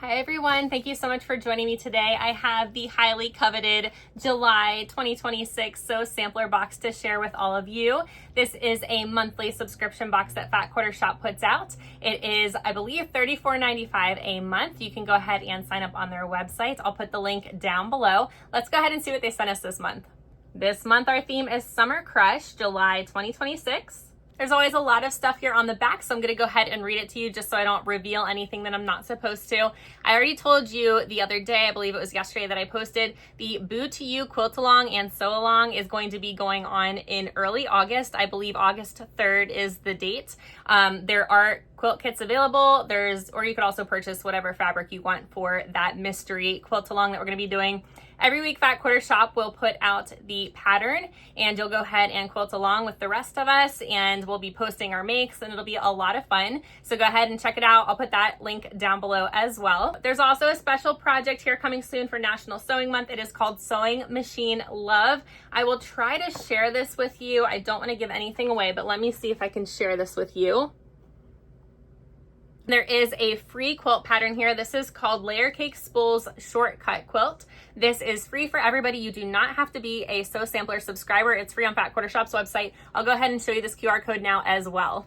Hi everyone, thank you so much for joining me today. I have the highly coveted July 2026 Sew Sampler box to share with all of you. This is a monthly subscription box that Fat Quarter Shop puts out. It is, I believe, $34.95 a month. You can go ahead and sign up on their website. I'll put the link down below. Let's go ahead and see what they sent us this month. This month our theme is Summer Crush, July 2026. There's always a lot of stuff here on the back, so I'm going to go ahead and read it to you just so I don't reveal anything that I'm not supposed to. I already told you the other day, I believe it was yesterday that I posted, the Boo to You Quilt Along and Sew Along is going to be going on in early August. I believe August 3rd is the date. There are quilt kits available. Or you could also purchase whatever fabric you want for that mystery quilt along that we're going to be doing. Every week, Fat Quarter Shop will put out the pattern and you'll go ahead and quilt along with the rest of us, and we'll be posting our makes and it'll be a lot of fun. So go ahead and check it out. I'll put that link down below as well. There's also a special project here coming soon for National Sewing Month. It is called Sewing Machine Love. I will try to share this with you. I don't want to give anything away, but let me see if I can share this with you. There is a free quilt pattern here. This is called Layer Cake Spools Shortcut Quilt. This is free for everybody. You do not have to be a Sew Sampler subscriber. It's free on Fat Quarter Shop's website. I'll go ahead and show you this QR code now as well.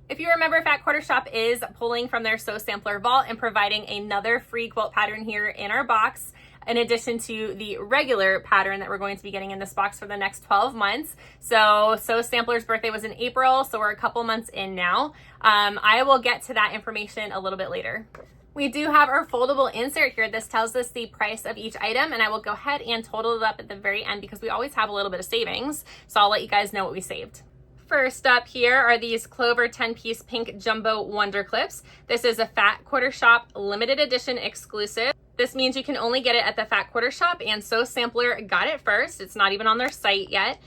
If you remember, Fat Quarter Shop is pulling from their Sew Sampler vault and providing another free quilt pattern here in our box, in addition to the regular pattern that we're going to be getting in this box for the next 12 months. So Sew Sampler's birthday was in April, so we're a couple months in now. I will get to that information a little bit later. We do have our foldable insert here. This tells us the price of each item, and I will go ahead and total it up at the very end because we always have a little bit of savings. So I'll let you guys know what we saved. First up here are these Clover 10-piece pink jumbo wonder clips. This is a Fat Quarter Shop limited edition exclusive. This means you can only get it at the Fat Quarter Shop, and Sew Sampler got it first. It's not even on their site yet.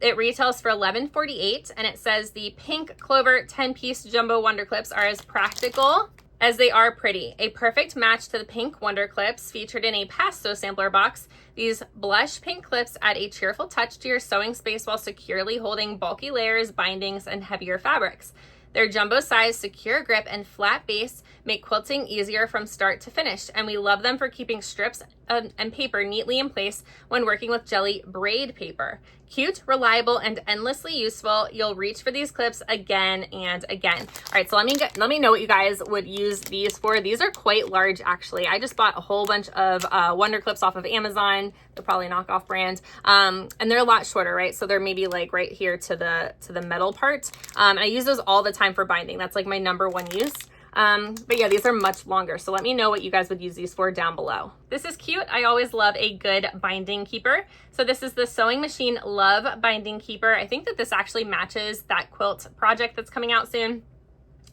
It retails for $11.48, and it says the pink Clover 10-piece jumbo wonder clips are as practical as they are pretty. A perfect match to the pink wonder clips featured in a past Sew Sampler box. These blush pink clips add a cheerful touch to your sewing space while securely holding bulky layers, bindings, and heavier fabrics. Their jumbo size, secure grip, and flat base make quilting easier from start to finish, and we love them for keeping strips and paper neatly in place when working with jelly braid paper. Cute, reliable, and endlessly useful. You'll reach for these clips again and again. All right, so let me know what you guys would use these for. These are quite large, actually. I just bought a whole bunch of wonder clips off of Amazon. They're probably a knockoff brand, and they're a lot shorter, right? So they're maybe like right here to the metal part. And I use those all the time for binding. That's like my #1 use. But yeah, these are much longer. So let me know what you guys would use these for down below. This is cute. I always love a good binding keeper. So this is the Sewing Machine Love Binding Keeper. I think that this actually matches that quilt project that's coming out soon.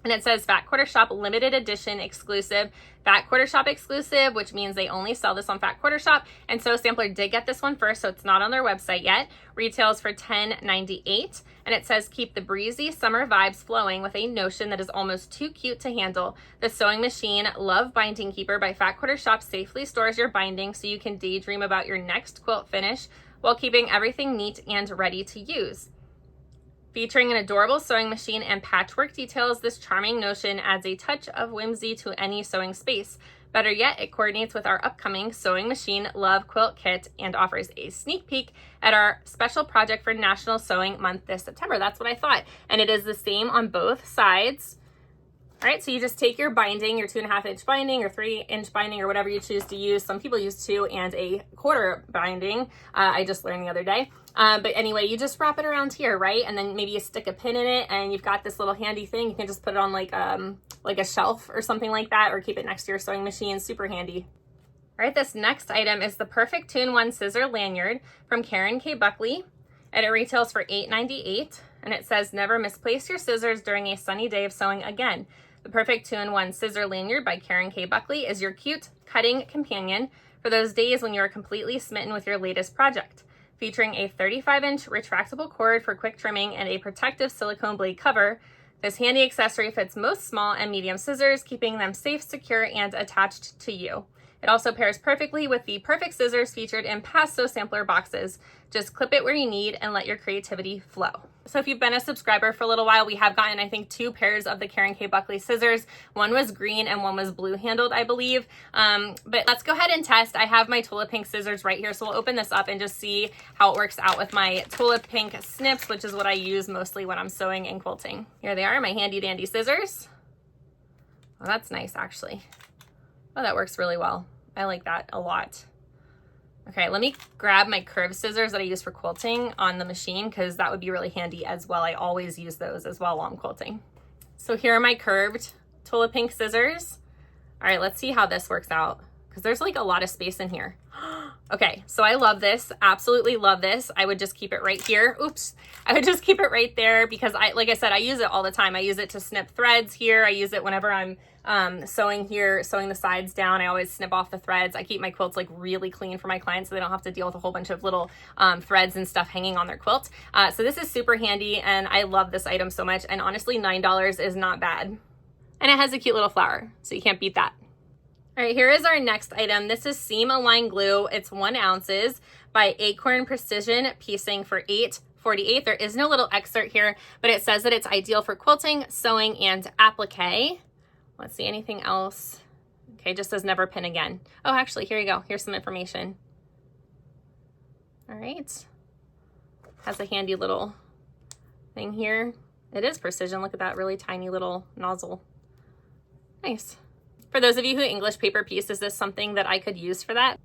And it says Fat Quarter Shop limited edition exclusive. Fat Quarter Shop exclusive, which means they only sell this on Fat Quarter Shop. And Sew Sampler did get this one first, so it's not on their website yet. Retails for $10.98. And it says keep the breezy summer vibes flowing with a notion that is almost too cute to handle. The Sewing Machine Love Binding Keeper by Fat Quarter Shop safely stores your binding so you can daydream about your next quilt finish while keeping everything neat and ready to use. Featuring an adorable sewing machine and patchwork details, this charming notion adds a touch of whimsy to any sewing space. Better yet, it coordinates with our upcoming Sewing Machine Love Quilt Kit and offers a sneak peek at our special project for National Sewing Month this September. That's what I thought. And it is the same on both sides. All right, so you just take your binding, your 2.5-inch binding or 3-inch binding or whatever you choose to use. Some people use 2 and a 1/4 binding. I just learned the other day. But anyway, you just wrap it around here, right? And then maybe you stick a pin in it and you've got this little handy thing. You can just put it on like a shelf or something like that, or keep it next to your sewing machine. Super handy. All right, this next item is the Perfect 2-in-1 Scissor Lanyard from Karen K. Buckley. And it retails for $8.98. And it says, never misplace your scissors during a sunny day of sewing again. The Perfect 2-in-1 Scissor Lanyard by Karen K. Buckley is your cute cutting companion for those days when you are completely smitten with your latest project. Featuring a 35-inch retractable cord for quick trimming and a protective silicone blade cover, this handy accessory fits most small and medium scissors, keeping them safe, secure, and attached to you. It It also pairs perfectly with the perfect scissors featured in past Sew Sampler boxes. Just clip it where you need and let your creativity flow. So if you've been a subscriber for a little while, we have gotten, I think, 2 pairs of the Karen K. Buckley scissors. One was green and one was blue handled, I believe. But let's go ahead and test. I have my Tula Pink scissors right here, so we'll open this up and just see how it works out with my Tula Pink snips, which is what I use mostly when I'm sewing and quilting. Here they are, my handy dandy scissors. Oh, that's nice, actually. Oh, that works really well. I like that a lot. Okay, let me grab my curved scissors that I use for quilting on the machine because that would be really handy as well. I always use those as well while I'm quilting. So here are my curved Tula Pink scissors. All right, let's see how this works out because there's like a lot of space in here. Okay, so I love this, absolutely love this. I would just keep it right here. Oops, I would just keep it right there because like I said, I use it all the time. I use it to snip threads here. I use it whenever I'm sewing here, sewing the sides down. I always snip off the threads. I keep my quilts like really clean for my clients so they don't have to deal with a whole bunch of little threads and stuff hanging on their quilt. So this is super handy and I love this item so much. And honestly, $9 is not bad. And it has a cute little flower, so you can't beat that. All right, here is our next item. This is Seam Align Glue. It's 1 ounces by Acorn Precision Piecing for $8.48. There is no little excerpt here, but it says that it's ideal for quilting, sewing, and applique. Let's see, anything else? Okay, just says never pin again. Oh, actually, here you go. Here's some information. All right. Has a handy little thing here. It is precision. Look at that really tiny little nozzle. Nice. For those of you who English paper piece, is this something that I could use for that?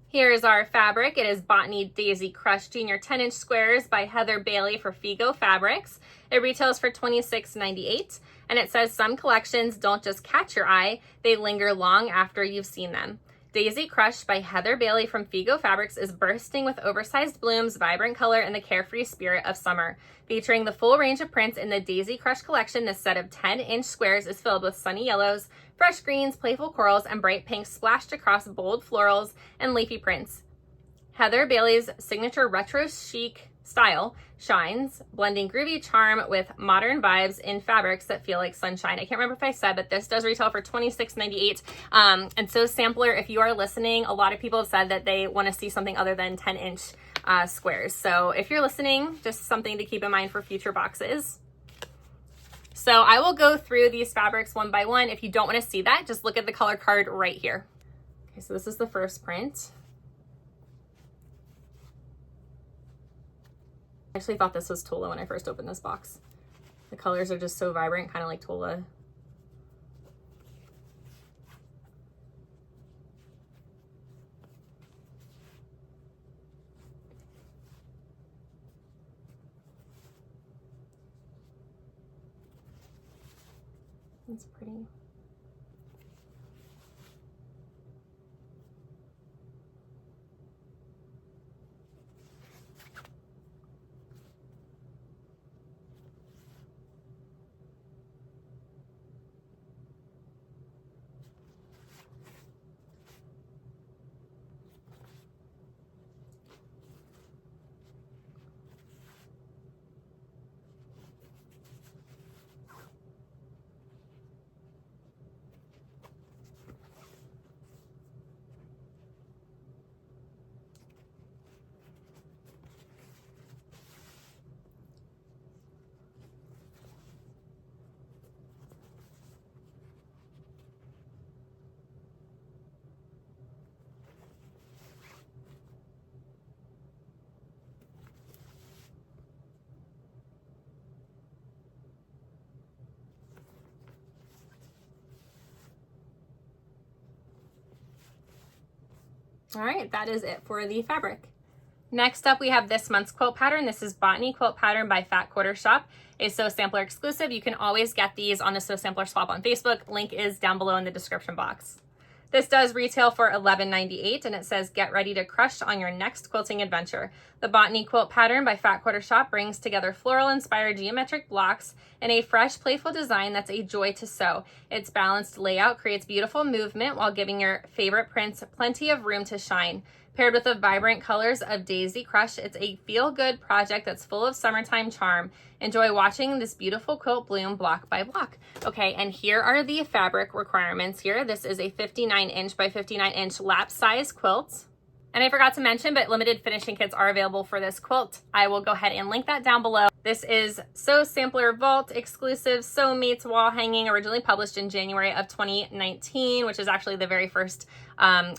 Here's our fabric. It is Botany Daisy Crush Junior 10-inch squares by Heather Bailey for Figo Fabrics. It retails for $26.98, and it says some collections don't just catch your eye, they linger long after you've seen them. Daisy Crush by Heather Bailey from Figo Fabrics is bursting with oversized blooms, vibrant color, and the carefree spirit of summer. Featuring the full range of prints in the Daisy Crush collection, this set of 10-inch squares is filled with sunny yellows, fresh greens, playful corals, and bright pinks splashed across bold florals and leafy prints. Heather Bailey's signature retro chic style shines, blending groovy charm with modern vibes in fabrics that feel like sunshine. I can't remember if I said, but this does retail for $26.98. And so Sampler, if you are listening, a lot of people have said that they want to see something other than 10-inch squares. So if you're listening, just something to keep in mind for future boxes. So I will go through these fabrics one by one. If you don't want to see that, just look at the color card right here. Okay, so this is the first print. I actually thought this was Tula when I first opened this box. The colors are just so vibrant, kind of like Tula. That's pretty. All right, that is it for the fabric. Next up, we have this month's quilt pattern. This is Botany Quilt Pattern by Fat Quarter Shop, a Sew Sampler exclusive. You can always get these on the Sew Sampler swap on Facebook. Link is down below in the description box. This does retail for $11.98, and it says, get ready to crush on your next quilting adventure. The Botany Quilt Pattern by Fat Quarter Shop brings together floral-inspired geometric blocks in a fresh, playful design that's a joy to sew. Its balanced layout creates beautiful movement while giving your favorite prints plenty of room to shine. paired with the vibrant colors of Daisy Crush. It's a feel-good project that's full of summertime charm. Enjoy watching this beautiful quilt bloom block by block. Okay, and here are the fabric requirements here. This is a 59-inch by 59-inch lap size quilt. And I forgot to mention, but limited finishing kits are available for this quilt. I will go ahead and link that down below. This is Sew Sampler Vault exclusive Sew Meets wall hanging, originally published in January of 2019, which is actually the very first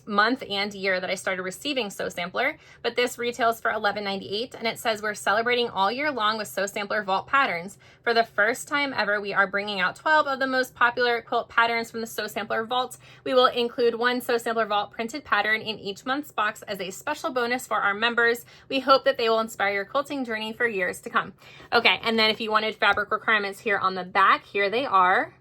month and year that I started receiving Sew Sampler. But this retails for $11.98, and it says we're celebrating all year long with Sew Sampler Vault patterns. For the first time ever, we are bringing out 12 of the most popular quilt patterns from the Sew Sampler Vault. We will include one Sew Sampler Vault printed pattern in each month's box as a special bonus for our members. We hope that they will inspire your quilting journey for years to come. Okay, and then if you wanted fabric requirements here on the back, here they are.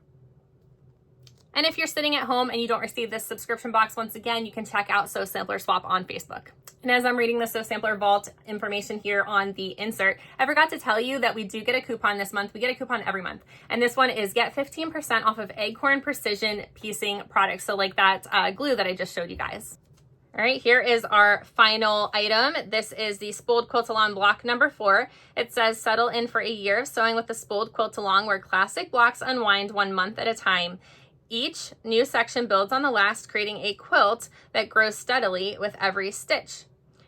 And if you're sitting at home and you don't receive this subscription box, once again, you can check out Sew Sampler Swap on Facebook. And as I'm reading the Sew Sampler Vault information here on the insert, I forgot to tell you that we do get a coupon this month. We get a coupon every month. And this one is get 15% off of Acorn Precision Piecing products. So like that glue that I just showed you guys. All right, here is our final item. This is the Spooled Quilt Along block number 4. It says settle in for a year of sewing with the Spooled Quilt Along, where classic blocks unwind 1 month at a time. Each new section builds on the last, creating a quilt that grows steadily with every stitch.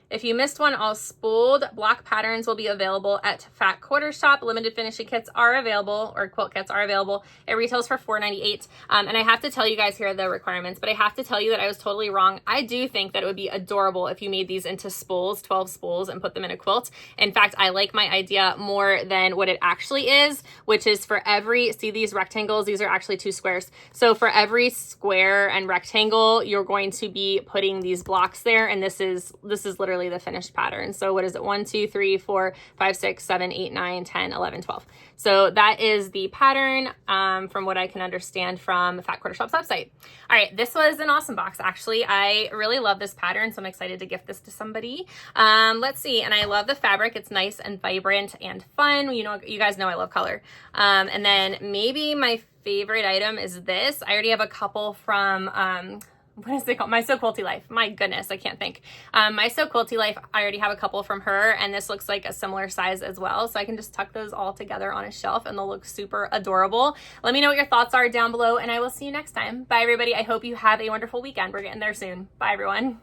If you missed one, all spooled block patterns will be available at Fat Quarter Shop. Limited finishing kits are available, or quilt kits are available. It retails for $4.98. And I have to tell you guys here the requirements, but I have to tell you that I was totally wrong. I do think that it would be adorable if you made these into spools, 12 spools, and put them in a quilt. In fact, I like my idea more than what it actually is, which is for every, see these rectangles? These are actually 2 squares. So for every square and rectangle, you're going to be putting these blocks there, and this is literally the finished pattern. So what is it? 1, 2, 3, 4, 5, 6, 7, 8, 9, 10, 11, 12. So that is the pattern from what I can understand from Fat Quarter Shop's website. All right, this was an awesome box. Actually, I really love this pattern, so I'm excited to gift this to somebody. Let's see, and I love the fabric. It's nice and vibrant and fun. You know, you guys know I love color. And then maybe my favorite item is this. I already have a couple from what is it called? My Sew Quilty Life. My goodness, I can't think. My Sew Quilty Life, I already have a couple from her, and this looks like a similar size as well. So I can just tuck those all together on a shelf and they'll look super adorable. Let me know what your thoughts are down below, and I will see you next time. Bye, everybody. I hope you have a wonderful weekend. We're getting there soon. Bye, everyone.